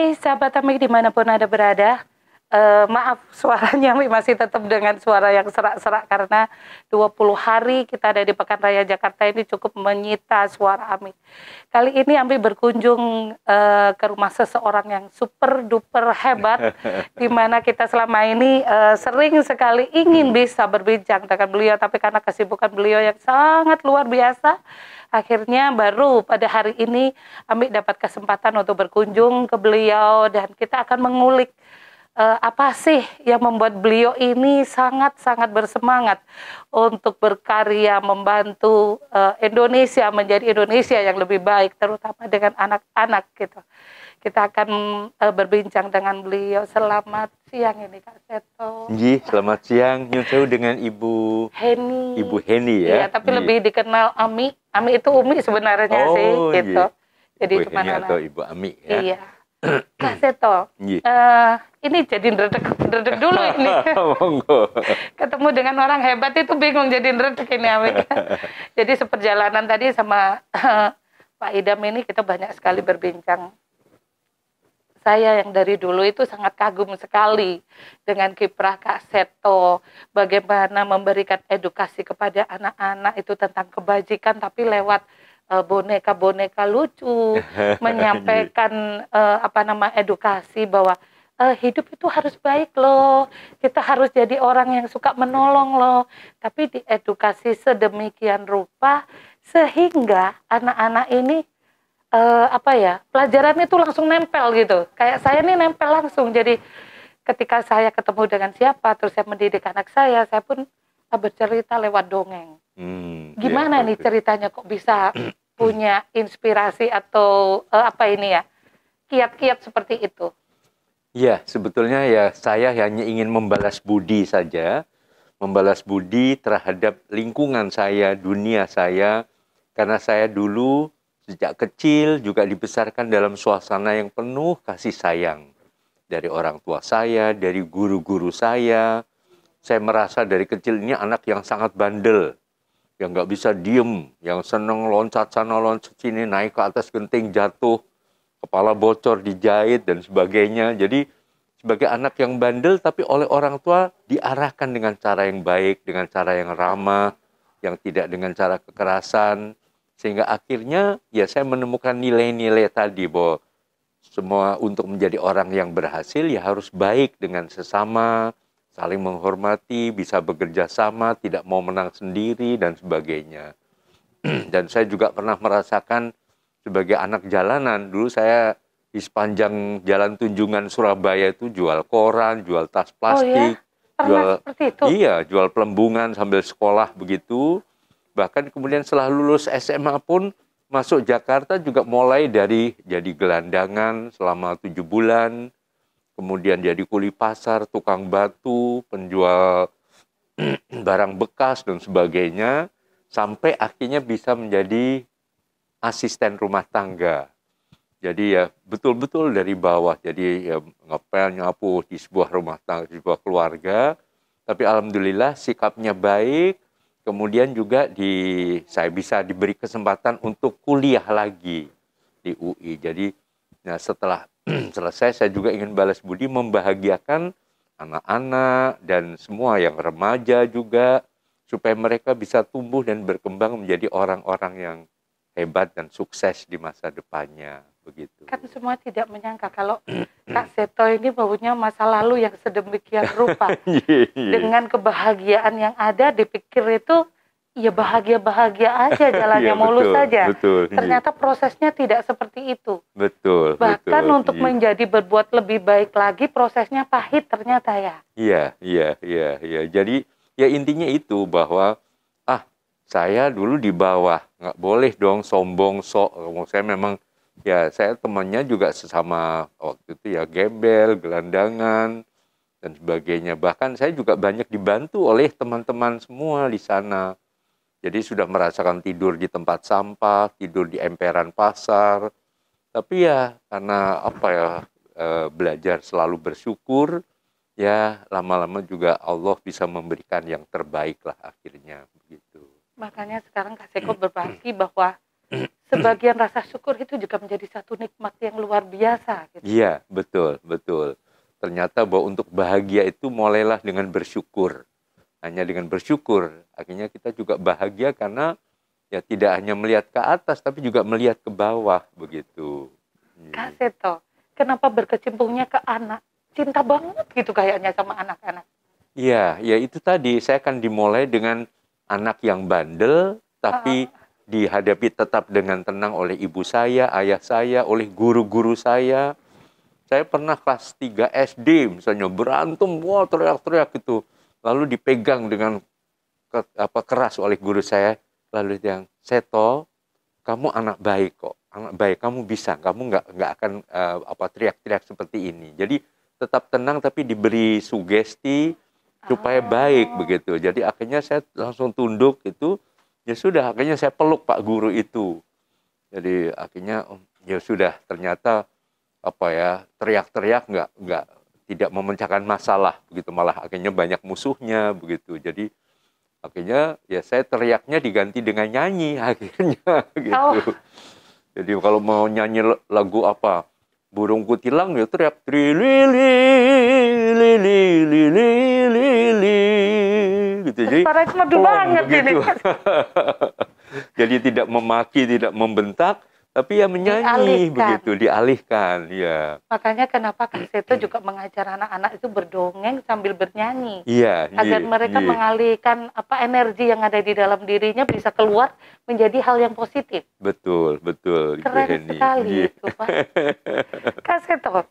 Hai sahabat Amik dimanapun Anda berada. Maaf suaranya Amik masih tetap dengan suara yang serak-serak karena 20 hari kita ada di Pekan Raya Jakarta ini cukup menyita suara Amik. Kali ini Amik berkunjung ke rumah seseorang yang super duper hebat, di mana kita selama ini sering sekali ingin bisa berbincang dengan beliau, tapi karena kesibukan beliau yang sangat luar biasa, akhirnya baru pada hari ini Amik dapat kesempatan untuk berkunjung ke beliau dan kita akan mengulik apa sih yang membuat beliau ini sangat-sangat bersemangat untuk berkarya membantu Indonesia menjadi Indonesia yang lebih baik, terutama dengan anak-anak gitu. Kita akan berbincang dengan beliau. Selamat siang ini Kak Seto. Selamat siang. Nyun sewu dengan Ibu Heni. Ibu Heni ya. Iya, tapi lebih dikenal Ami. Ami itu Umi sebenarnya sih gitu. Jadi Ibu cuma Heni atau Ibu Ami ya. Iya. Kak Seto, ini jadi ndredeg dulu ini. Monggo. Ketemu dengan orang hebat itu bingung jadi ndredeg ini Ami. Jadi seperjalanan tadi sama Pak Idam ini kita banyak sekali berbincang. Saya yang dari dulu itu sangat kagum sekali dengan kiprah Kak Seto, bagaimana memberikan edukasi kepada anak-anak itu tentang kebajikan tapi lewat boneka-boneka lucu, menyampaikan edukasi bahwa hidup itu harus baik loh, kita harus jadi orang yang suka menolong loh, tapi diedukasi sedemikian rupa sehingga anak-anak ini pelajaran itu langsung nempel gitu. Kayak saya nih nempel langsung. Jadi ketika saya ketemu dengan siapa, terus saya mendidik anak saya pun bercerita lewat dongeng. Gimana nih ceritanya kok bisa punya inspirasi atau kiat-kiat seperti itu? Ya, sebetulnya ya saya hanya ingin membalas budi saja. Membalas budi terhadap lingkungan saya, dunia saya. Karena saya dulu sejak kecil juga dibesarkan dalam suasana yang penuh kasih sayang. Dari orang tua saya, dari guru-guru saya. Saya merasa dari kecil ini anak yang sangat bandel. Yang nggak bisa diem, yang seneng loncat sana, loncat sini, naik ke atas genting, jatuh, kepala bocor, dijahit, dan sebagainya. Jadi sebagai anak yang bandel, tapi oleh orang tua diarahkan dengan cara yang baik, dengan cara yang ramah, yang tidak dengan cara kekerasan. Sehingga akhirnya ya saya menemukan nilai-nilai tadi bahwa semua untuk menjadi orang yang berhasil ya harus baik dengan sesama, saling menghormati, bisa bekerja sama, tidak mau menang sendiri dan sebagainya. Dan saya juga pernah merasakan sebagai anak jalanan, dulu saya di sepanjang jalan Tunjungan Surabaya itu jual koran, jual tas plastik, jual pelembungan sambil sekolah begitu. Bahkan kemudian setelah lulus SMA pun masuk Jakarta juga mulai dari jadi gelandangan selama 7 bulan. Kemudian jadi kuli pasar, tukang batu, penjual barang bekas dan sebagainya. Sampai akhirnya bisa menjadi asisten rumah tangga. Jadi ya betul-betul dari bawah. Jadi ya ngepel, nyapu di sebuah rumah tangga, di sebuah keluarga. Tapi alhamdulillah sikapnya baik. Kemudian juga saya bisa diberi kesempatan untuk kuliah lagi di UI. Jadi setelah selesai saya juga ingin balas budi membahagiakan anak-anak dan semua yang remaja juga. Supaya mereka bisa tumbuh dan berkembang menjadi orang-orang yang hebat dan sukses di masa depannya. Begitu. Kan semua tidak menyangka kalau Kak Seto ini punya masa lalu yang sedemikian rupa. Dengan kebahagiaan yang ada, dipikir itu ya bahagia-bahagia aja, jalannya mulus saja. Ternyata prosesnya tidak seperti itu. Bahkan untuk menjadi berbuat lebih baik lagi, prosesnya pahit ternyata ya. Iya. Jadi ya intinya itu bahwa saya dulu di bawah, nggak boleh dong sombong sok. Saya memang ya saya temannya juga sesama waktu itu ya gembel, gelandangan dan sebagainya. Bahkan saya juga banyak dibantu oleh teman-teman semua di sana. Jadi sudah merasakan tidur di tempat sampah, tidur di emperan pasar. Tapi ya karena belajar selalu bersyukur, ya lama-lama juga Allah bisa memberikan yang terbaik lah akhirnya begitu. Makanya sekarang Kak Seto berbagi bahwa sebagian rasa syukur itu juga menjadi satu nikmat yang luar biasa. Gitu. Iya, betul, betul. Ternyata bahwa untuk bahagia itu mulailah dengan bersyukur. Hanya dengan bersyukur, akhirnya kita juga bahagia karena ya tidak hanya melihat ke atas, tapi juga melihat ke bawah, begitu. Kak Seto, kenapa berkecimpungnya ke anak? Cinta banget gitu kayaknya sama anak-anak. Iya, ya itu tadi, saya akan dimulai dengan anak yang bandel, tapi dihadapi tetap dengan tenang oleh ibu saya, ayah saya, oleh guru-guru saya. Saya pernah kelas 3 SD misalnya berantem, wah teriak-teriak gitu. Lalu dipegang dengan keras oleh guru saya. Lalu dia bilang, Seto, kamu anak baik kok. Anak baik, kamu bisa. Kamu nggak akan teriak-teriak seperti ini. Jadi tetap tenang tapi diberi sugesti supaya baik begitu. Jadi akhirnya saya langsung tunduk itu. Ya sudah, akhirnya saya peluk Pak Guru itu. Jadi akhirnya ya sudah, ternyata teriak-teriak nggak tidak memecahkan masalah begitu, malah akhirnya banyak musuhnya begitu. Jadi akhirnya ya saya teriaknya diganti dengan nyanyi akhirnya gitu. Jadi kalau mau nyanyi lagu apa burung kutilang ya teriak trilili lili lili lili gitu. Jadi suaranya merdu banget ini. Jadi tidak memaki, tidak membentak, tapi ya menyanyi begitu, dialihkan, ya. Makanya kenapa Kak Seto juga mengajar anak-anak itu berdongeng sambil bernyanyi. Iya, agar mereka mengalihkan energi yang ada di dalam dirinya bisa keluar menjadi hal yang positif. Betul, betul. Keren sekali itu, Pak. Kak Seto,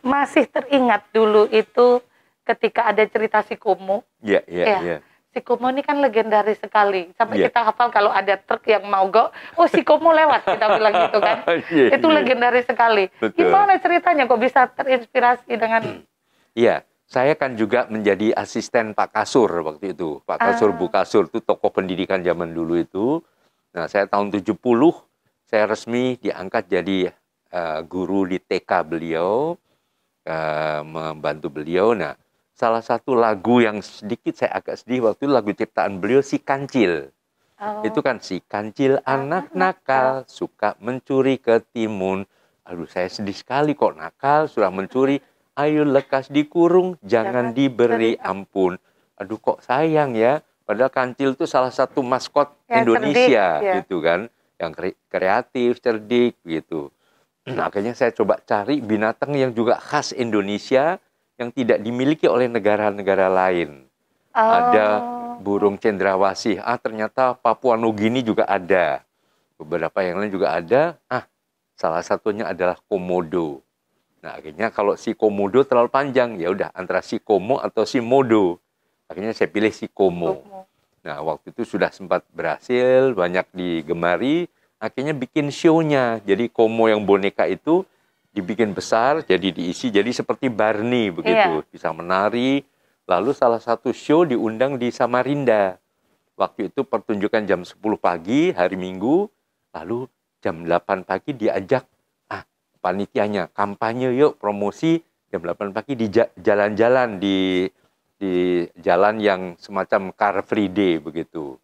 masih teringat dulu itu ketika ada cerita si Komo. Iya. Si Komo ini kan legendaris sekali. Sampai kita hafal kalau ada truk yang mogok, oh si Komo lewat, kita bilang gitu kan. Itu legendaris sekali. Betul. Gimana ceritanya kok bisa terinspirasi dengan... Iya, saya kan juga menjadi asisten Pak Kasur waktu itu. Pak Kasur, Bu Kasur itu tokoh pendidikan zaman dulu itu. Nah, saya tahun 70, saya resmi diangkat jadi guru di TK beliau, membantu beliau. Nah, salah satu lagu yang sedikit saya agak sedih waktu itu lagu ciptaan beliau, Si Kancil. Itu kan si kancil anak nakal, suka mencuri ketimun. Aduh, saya sedih sekali kok nakal, sudah mencuri. Ayo lekas dikurung, jangan diberi ampun. Aduh, kok sayang ya. Padahal kancil itu salah satu maskot Indonesia, cerdik, gitu kan. Yang kreatif, cerdik, gitu. Nah, akhirnya saya coba cari binatang yang juga khas Indonesia, yang tidak dimiliki oleh negara-negara lain. Ada burung cendrawasih. Ternyata Papua Nugini juga ada. Beberapa yang lain juga ada. Salah satunya adalah komodo. Nah, akhirnya kalau si komodo terlalu panjang, ya udah antara si komo atau si modo. Akhirnya saya pilih si komo. Nah, waktu itu sudah sempat berhasil, banyak digemari. Akhirnya bikin show-nya. Jadi komo yang boneka itu dibikin besar, jadi diisi, jadi seperti Barney begitu, bisa menari. Lalu salah satu show diundang di Samarinda. Waktu itu pertunjukan jam 10 pagi, hari Minggu, lalu jam 8 pagi diajak, panitianya, kampanye yuk, promosi, jam 8 pagi di jalan-jalan, di jalan yang semacam Car Free Day begitu.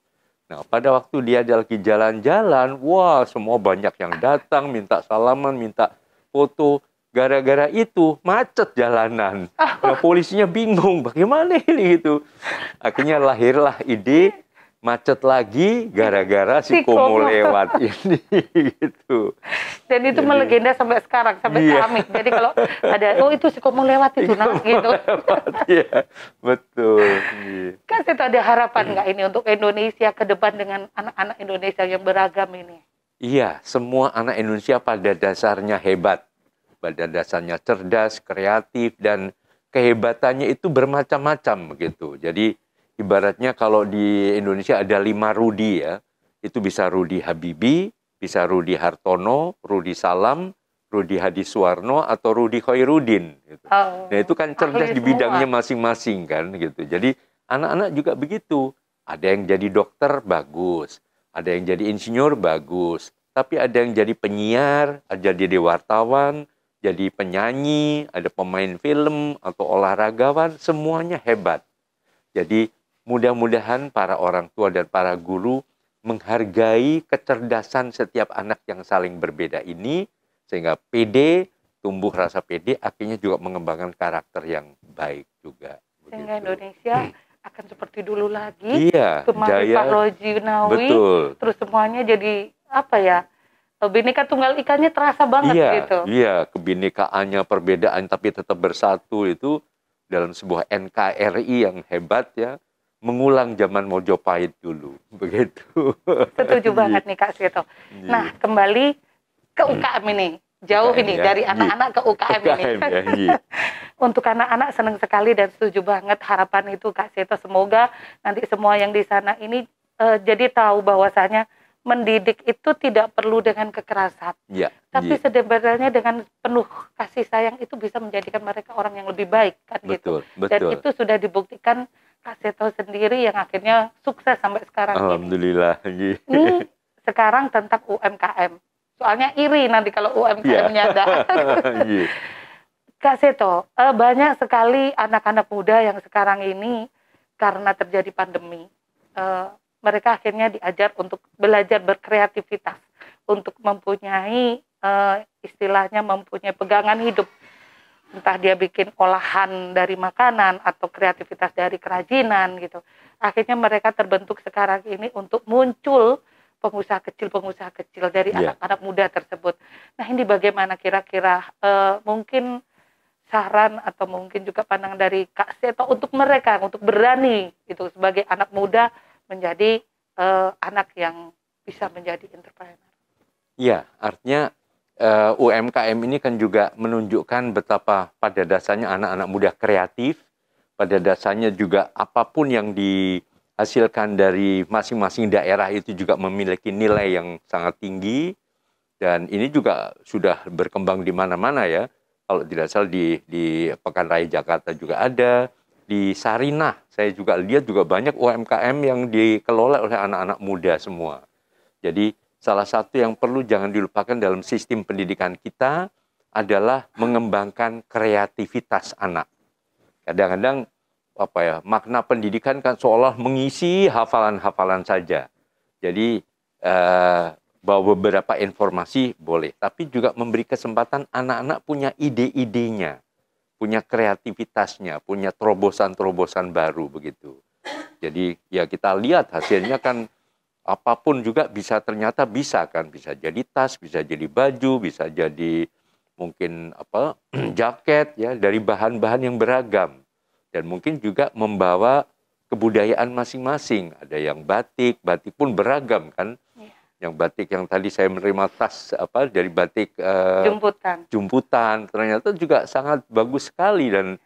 Nah, pada waktu dia lagi jalan-jalan, wah semua banyak yang datang, minta salaman, minta foto. Gara-gara itu macet jalanan. Nah, polisinya bingung bagaimana ini gitu. Akhirnya lahirlah ide macet lagi gara-gara si Komo lewat ini gitu. Dan itu melegenda sampai sekarang, sampai keramik. Jadi kalau ada itu si Komo lewat itu gitu. Iya, betul. Kan itu ada harapan nggak ini untuk Indonesia ke depan dengan anak-anak Indonesia yang beragam ini? Iya, semua anak Indonesia pada dasarnya hebat. Pada dasarnya cerdas, kreatif, dan kehebatannya itu bermacam-macam begitu. Jadi ibaratnya kalau di Indonesia ada 5 Rudi ya, itu bisa Rudi Habibie, bisa Rudi Hartono, Rudi Salam, Rudi Hadiswarno, atau Rudi Khairuddin. Gitu. Nah itu kan cerdas di bidangnya masing-masing kan gitu. Jadi anak-anak juga begitu. Ada yang jadi dokter, bagus. Ada yang jadi insinyur, bagus. Tapi ada yang jadi penyiar, ada jadi wartawan, jadi penyanyi, ada pemain film atau olahragawan, semuanya hebat. Jadi mudah-mudahan para orang tua dan para guru menghargai kecerdasan setiap anak yang saling berbeda ini, sehingga pede, tumbuh rasa pede, akhirnya juga mengembangkan karakter yang baik juga. Sehingga Begitu. Indonesia akan seperti dulu lagi, Iya, kembali Pak jaya, Lojinawi, betul. terus semuanya jadi apa ya, Bhinneka Tunggal Ikanya terasa banget Iya, gitu. iya, kebinekaannya, perbedaan tapi tetap bersatu itu dalam sebuah NKRI yang hebat ya, mengulang zaman Mojopahit dulu, begitu. Setuju banget nih Kak Seto. Iya. Nah, kembali ke UKM ini. Jauh UKM ini, ya, dari iya. anak-anak ke UKM ini. UKM ya, iya. Untuk anak-anak senang sekali dan setuju banget harapan itu Kak Seto. Semoga nanti semua yang di sana ini jadi tahu bahwasanya mendidik itu tidak perlu dengan kekerasan. Iya, Tapi iya. sebenarnya dengan penuh kasih sayang itu bisa menjadikan mereka orang yang lebih baik kan gitu. Betul, Dan betul. itu sudah dibuktikan Kak Seto sendiri yang akhirnya sukses sampai sekarang ini. Alhamdulillah. Iya. Ini sekarang tentang UMKM. Soalnya iri nanti kalau UMKM-nya ada. Iya. Kak Seto, banyak sekali anak-anak muda yang sekarang ini karena terjadi pandemi, mereka akhirnya diajar untuk belajar berkreativitas, untuk mempunyai istilahnya mempunyai pegangan hidup. Entah dia bikin olahan dari makanan atau kreativitas dari kerajinan gitu. Akhirnya mereka terbentuk sekarang ini untuk muncul pengusaha kecil dari anak-anak muda tersebut. Nah ini bagaimana kira-kira mungkin saran atau mungkin juga pandangan dari Kak Seto untuk mereka, untuk berani gitu sebagai anak muda menjadi anak yang bisa menjadi entrepreneur. Iya, artinya UMKM ini kan juga menunjukkan betapa pada dasarnya anak-anak muda kreatif, pada dasarnya juga apapun yang dihasilkan dari masing-masing daerah itu juga memiliki nilai yang sangat tinggi, dan ini juga sudah berkembang di mana-mana ya. Kalau tidak salah di Pekan Raya Jakarta juga ada, di Sarinah saya juga lihat juga banyak UMKM yang dikelola oleh anak-anak muda semua. Jadi salah satu yang perlu jangan dilupakan dalam sistem pendidikan kita adalah mengembangkan kreativitas anak. Kadang-kadang makna pendidikan kan seolah mengisi hafalan-hafalan saja. Jadi bawa beberapa informasi boleh, tapi juga memberi kesempatan anak-anak punya ide-idenya, punya kreativitasnya, punya terobosan-terobosan baru begitu. Jadi ya kita lihat hasilnya kan apapun juga ternyata bisa kan, bisa jadi tas, bisa jadi baju, bisa jadi mungkin jaket ya dari bahan-bahan yang beragam, dan mungkin juga membawa kebudayaan masing-masing. Ada yang batik pun beragam kan. Yang batik yang tadi saya menerima tas dari batik jumputan ternyata juga sangat bagus sekali, dan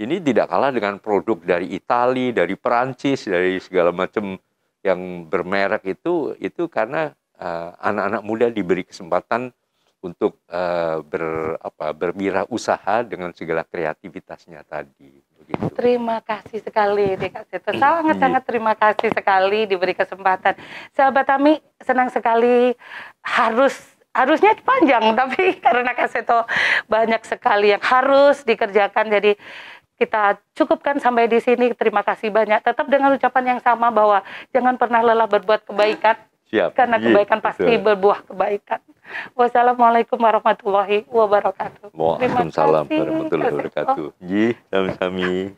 ini tidak kalah dengan produk dari Italia, dari Perancis, dari segala macam yang bermerek itu karena anak-anak muda diberi kesempatan untuk berwirausaha dengan segala kreativitasnya tadi. Begitu. Terima kasih sekali Kak Seto. Sangat-sangat terima kasih sekali diberi kesempatan. Sahabat Tami, senang sekali, harusnya panjang, tapi karena Kak Seto banyak sekali yang harus dikerjakan, jadi kita cukupkan sampai di sini. Terima kasih banyak. Tetap dengan ucapan yang sama bahwa jangan pernah lelah berbuat kebaikan. Siap. Karena kebaikan pasti berbuah kebaikan. Wassalamualaikum warahmatullahi wabarakatuh. Waalaikumsalam warahmatullahi wabarakatuh. Sami-sami.